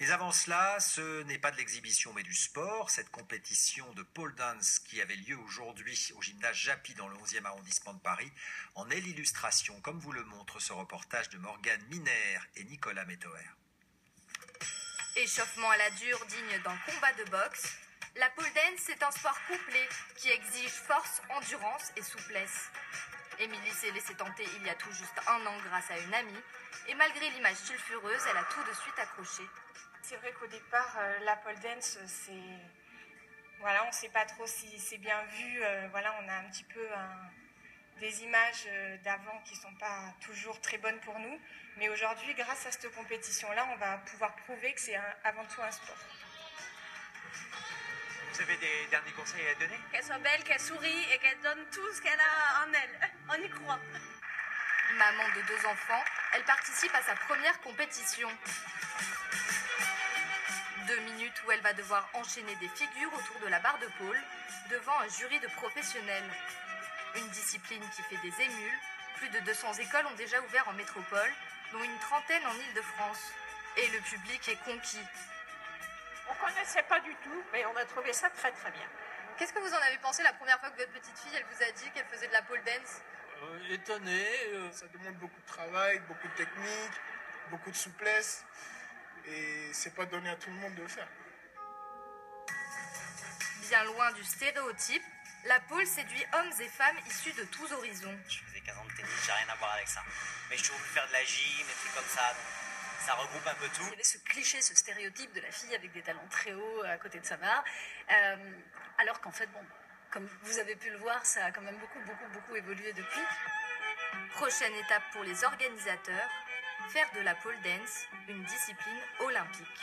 Mais avant cela, ce n'est pas de l'exhibition mais du sport. Cette compétition de pole dance qui avait lieu aujourd'hui au gymnase Japy dans le 11e arrondissement de Paris en est l'illustration, comme vous le montre ce reportage de Morgane Miner et Nicolas Métoer. Échauffement à la dure digne d'un combat de boxe, la pole dance est un sport complet qui exige force, endurance et souplesse. Émilie s'est laissée tenter il y a tout juste 1 an grâce à une amie et malgré l'image sulfureuse, elle a tout de suite accroché. C'est vrai qu'au départ, la pole dance, on ne sait pas trop si c'est bien vu. On a un petit peu des images d'avant qui ne sont pas toujours très bonnes pour nous. Mais aujourd'hui, grâce à cette compétition-là, on va pouvoir prouver que c'est avant tout un sport. Vous avez des derniers conseils à donner? Qu'elle soit belle, qu'elle sourie et qu'elle donne tout ce qu'elle a en elle. On y croit. Maman de 2 enfants, elle participe à sa première compétition. 2 minutes où elle va devoir enchaîner des figures autour de la barre de pole devant un jury de professionnels. Une discipline qui fait des émules. Plus de 200 écoles ont déjà ouvert en métropole, dont une trentaine en Île-de-France. Et le public est conquis. On ne connaissait pas du tout, mais on a trouvé ça très très bien. Qu'est-ce que vous en avez pensé la première fois que votre petite fille elle vous a dit qu'elle faisait de la pole dance? Étonné. Ça demande beaucoup de travail, beaucoup de technique, beaucoup de souplesse. Et c'est pas donné à tout le monde de le faire. Bien loin du stéréotype, la pole séduit hommes et femmes issus de tous horizons. Je faisais 15 ans de tennis, j'ai rien à voir avec ça. Mais je suis voulu faire de la gym, des trucs comme ça. Ça regroupe un peu tout. Il y avait ce cliché, ce stéréotype de la fille avec des talons très hauts à côté de sa barre. Alors qu'en fait, comme vous avez pu le voir, ça a quand même beaucoup évolué depuis. Prochaine étape pour les organisateurs, faire de la pole dance une discipline olympique.